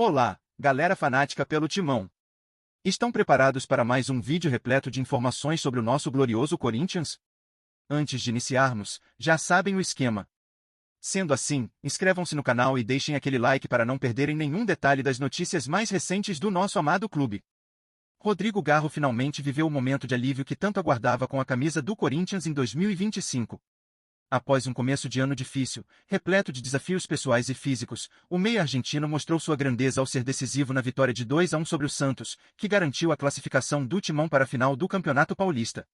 Olá, galera fanática pelo Timão. Estão preparados para mais um vídeo repleto de informações sobre o nosso glorioso Corinthians? Antes de iniciarmos, já sabem o esquema. Sendo assim, inscrevam-se no canal e deixem aquele like para não perderem nenhum detalhe das notícias mais recentes do nosso amado clube. Rodrigo Garro finalmente viveu o momento de alívio que tanto aguardava com a camisa do Corinthians em 2025. Após um começo de ano difícil, repleto de desafios pessoais e físicos, o meia argentino mostrou sua grandeza ao ser decisivo na vitória de 2-1 sobre o Santos, que garantiu a classificação do Timão para a final do Campeonato Paulista.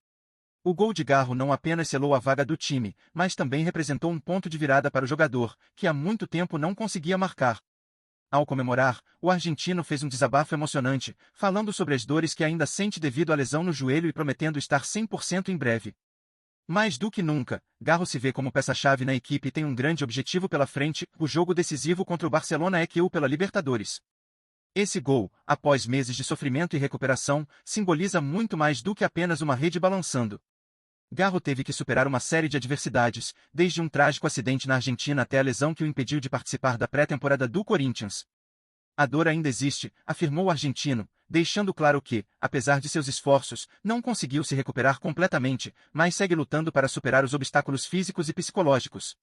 O gol de Garro não apenas selou a vaga do time, mas também representou um ponto de virada para o jogador, que há muito tempo não conseguia marcar. Ao comemorar, o argentino fez um desabafo emocionante, falando sobre as dores que ainda sente devido à lesão no joelho e prometendo estar 100% em breve. Mais do que nunca, Garro se vê como peça-chave na equipe e tem um grande objetivo pela frente, o jogo decisivo contra o Barcelona EQ pela Libertadores. Esse gol, após meses de sofrimento e recuperação, simboliza muito mais do que apenas uma rede balançando. Garro teve que superar uma série de adversidades, desde um trágico acidente na Argentina até a lesão que o impediu de participar da pré-temporada do Corinthians. A dor ainda existe, afirmou o argentino, deixando claro que, apesar de seus esforços, não conseguiu se recuperar completamente, mas segue lutando para superar os obstáculos físicos e psicológicos.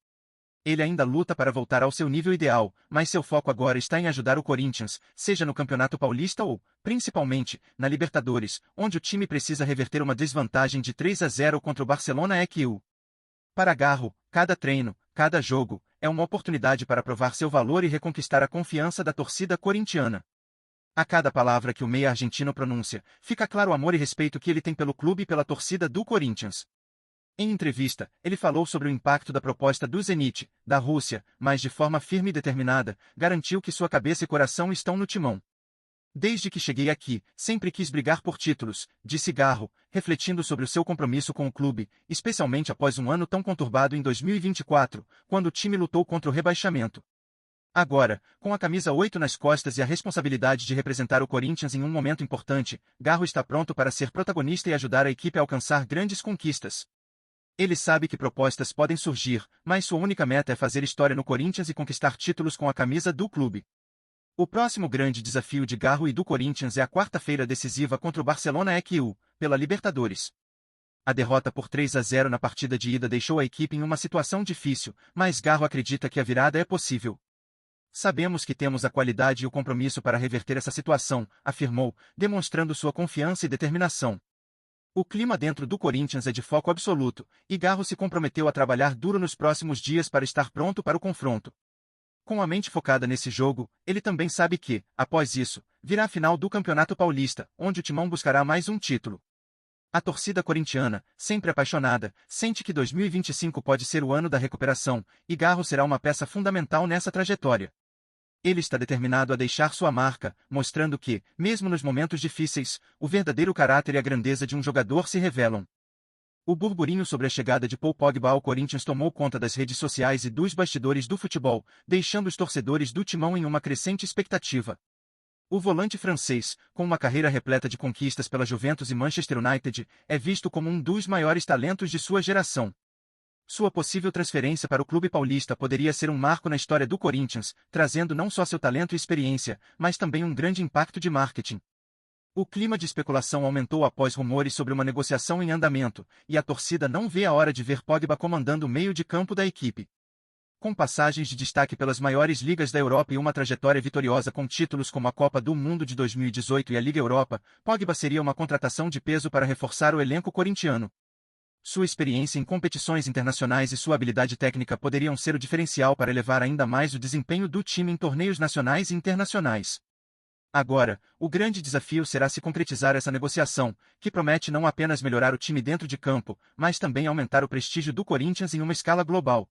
Ele ainda luta para voltar ao seu nível ideal, mas seu foco agora está em ajudar o Corinthians, seja no Campeonato Paulista ou, principalmente, na Libertadores, onde o time precisa reverter uma desvantagem de 3-0 contra o Barcelona EQ. Para Garro, cada treino, cada jogo, é uma oportunidade para provar seu valor e reconquistar a confiança da torcida corintiana. A cada palavra que o meia argentino pronuncia, fica claro o amor e respeito que ele tem pelo clube e pela torcida do Corinthians. Em entrevista, ele falou sobre o impacto da proposta do Zenit, da Rússia, mas de forma firme e determinada, garantiu que sua cabeça e coração estão no Timão. Desde que cheguei aqui, sempre quis brigar por títulos, disse Garro, refletindo sobre o seu compromisso com o clube, especialmente após um ano tão conturbado em 2024, quando o time lutou contra o rebaixamento. Agora, com a camisa 8 nas costas e a responsabilidade de representar o Corinthians em um momento importante, Garro está pronto para ser protagonista e ajudar a equipe a alcançar grandes conquistas. Ele sabe que propostas podem surgir, mas sua única meta é fazer história no Corinthians e conquistar títulos com a camisa do clube. O próximo grande desafio de Garro e do Corinthians é a quarta-feira decisiva contra o Barcelona EQ, pela Libertadores. A derrota por 3-0 na partida de ida deixou a equipe em uma situação difícil, mas Garro acredita que a virada é possível. Sabemos que temos a qualidade e o compromisso para reverter essa situação, afirmou, demonstrando sua confiança e determinação. O clima dentro do Corinthians é de foco absoluto, e Garro se comprometeu a trabalhar duro nos próximos dias para estar pronto para o confronto. Com a mente focada nesse jogo, ele também sabe que, após isso, virá a final do Campeonato Paulista, onde o Timão buscará mais um título. A torcida corintiana, sempre apaixonada, sente que 2025 pode ser o ano da recuperação, e Garro será uma peça fundamental nessa trajetória. Ele está determinado a deixar sua marca, mostrando que, mesmo nos momentos difíceis, o verdadeiro caráter e a grandeza de um jogador se revelam. O burburinho sobre a chegada de Paul Pogba ao Corinthians tomou conta das redes sociais e dos bastidores do futebol, deixando os torcedores do Timão em uma crescente expectativa. O volante francês, com uma carreira repleta de conquistas pela Juventus e Manchester United, é visto como um dos maiores talentos de sua geração. Sua possível transferência para o clube paulista poderia ser um marco na história do Corinthians, trazendo não só seu talento e experiência, mas também um grande impacto de marketing. O clima de especulação aumentou após rumores sobre uma negociação em andamento, e a torcida não vê a hora de ver Pogba comandando o meio de campo da equipe. Com passagens de destaque pelas maiores ligas da Europa e uma trajetória vitoriosa com títulos como a Copa do Mundo de 2018 e a Liga Europa, Pogba seria uma contratação de peso para reforçar o elenco corintiano. Sua experiência em competições internacionais e sua habilidade técnica poderiam ser o diferencial para elevar ainda mais o desempenho do time em torneios nacionais e internacionais. Agora, o grande desafio será se concretizar essa negociação, que promete não apenas melhorar o time dentro de campo, mas também aumentar o prestígio do Corinthians em uma escala global.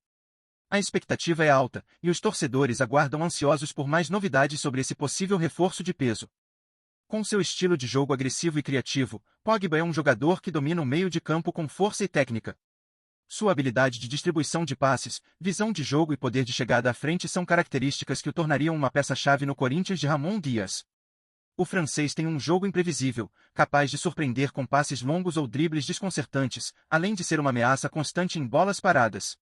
A expectativa é alta, e os torcedores aguardam ansiosos por mais novidades sobre esse possível reforço de peso. Com seu estilo de jogo agressivo e criativo, Pogba é um jogador que domina o meio de campo com força e técnica. Sua habilidade de distribuição de passes, visão de jogo e poder de chegada à frente são características que o tornariam uma peça-chave no Corinthians de Ramon Dias. O francês tem um jogo imprevisível, capaz de surpreender com passes longos ou dribles desconcertantes, além de ser uma ameaça constante em bolas paradas.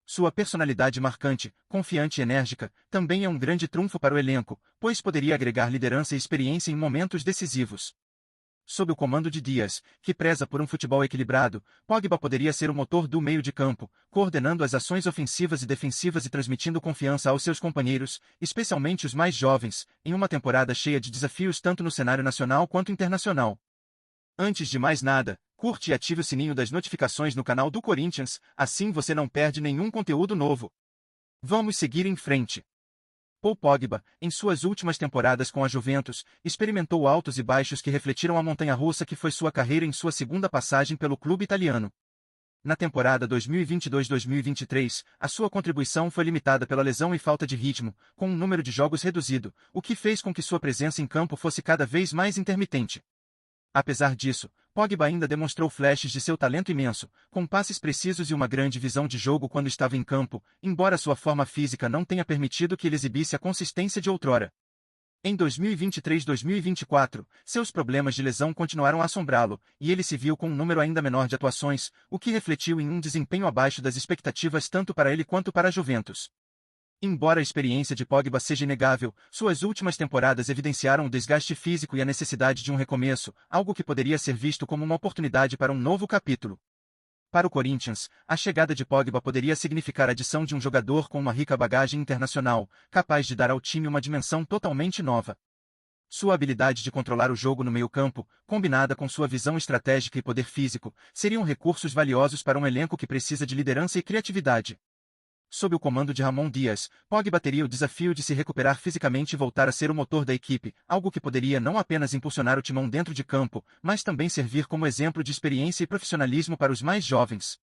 Sua personalidade marcante, confiante e enérgica, também é um grande trunfo para o elenco, pois poderia agregar liderança e experiência em momentos decisivos. Sob o comando de Dias, que preza por um futebol equilibrado, Pogba poderia ser o motor do meio de campo, coordenando as ações ofensivas e defensivas e transmitindo confiança aos seus companheiros, especialmente os mais jovens, em uma temporada cheia de desafios tanto no cenário nacional quanto internacional. Antes de mais nada, curte e ative o sininho das notificações no canal do Corinthians, assim você não perde nenhum conteúdo novo. Vamos seguir em frente. Paul Pogba, em suas últimas temporadas com a Juventus, experimentou altos e baixos que refletiram a montanha-russa que foi sua carreira em sua segunda passagem pelo clube italiano. Na temporada 2022-2023, a sua contribuição foi limitada pela lesão e falta de ritmo, com um número de jogos reduzido, o que fez com que sua presença em campo fosse cada vez mais intermitente. Apesar disso, Pogba ainda demonstrou flashes de seu talento imenso, com passes precisos e uma grande visão de jogo quando estava em campo, embora sua forma física não tenha permitido que ele exibisse a consistência de outrora. Em 2023-2024, seus problemas de lesão continuaram a assombrá-lo, e ele se viu com um número ainda menor de atuações, o que refletiu em um desempenho abaixo das expectativas tanto para ele quanto para a Juventus. Embora a experiência de Pogba seja inegável, suas últimas temporadas evidenciaram o desgaste físico e a necessidade de um recomeço, algo que poderia ser visto como uma oportunidade para um novo capítulo. Para o Corinthians, a chegada de Pogba poderia significar a adição de um jogador com uma rica bagagem internacional, capaz de dar ao time uma dimensão totalmente nova. Sua habilidade de controlar o jogo no meio-campo, combinada com sua visão estratégica e poder físico, seriam recursos valiosos para um elenco que precisa de liderança e criatividade. Sob o comando de Ramon Dias, Pogba teria o desafio de se recuperar fisicamente e voltar a ser o motor da equipe, algo que poderia não apenas impulsionar o timão dentro de campo, mas também servir como exemplo de experiência e profissionalismo para os mais jovens.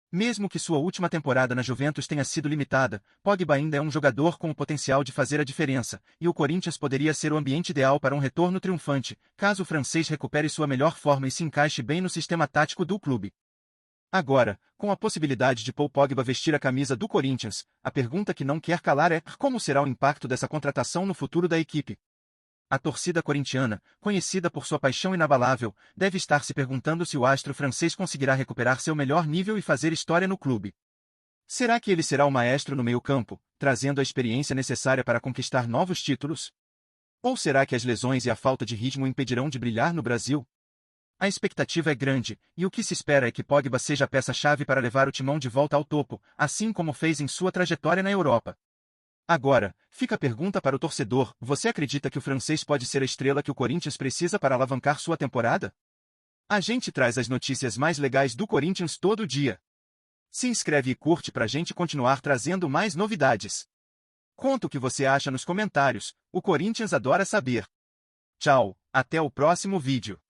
Mesmo que sua última temporada na Juventus tenha sido limitada, Pogba ainda é um jogador com o potencial de fazer a diferença, e o Corinthians poderia ser o ambiente ideal para um retorno triunfante, caso o francês recupere sua melhor forma e se encaixe bem no sistema tático do clube. Agora, com a possibilidade de Paul Pogba vestir a camisa do Corinthians, a pergunta que não quer calar é: como será o impacto dessa contratação no futuro da equipe? A torcida corintiana, conhecida por sua paixão inabalável, deve estar se perguntando se o astro francês conseguirá recuperar seu melhor nível e fazer história no clube. Será que ele será o maestro no meio-campo, trazendo a experiência necessária para conquistar novos títulos? Ou será que as lesões e a falta de ritmo o impedirão de brilhar no Brasil? A expectativa é grande, e o que se espera é que Pogba seja a peça-chave para levar o timão de volta ao topo, assim como fez em sua trajetória na Europa. Agora, fica a pergunta para o torcedor: você acredita que o francês pode ser a estrela que o Corinthians precisa para alavancar sua temporada? A gente traz as notícias mais legais do Corinthians todo dia. Se inscreve e curte para a gente continuar trazendo mais novidades. Conta o que você acha nos comentários, o Corinthians adora saber. Tchau, até o próximo vídeo.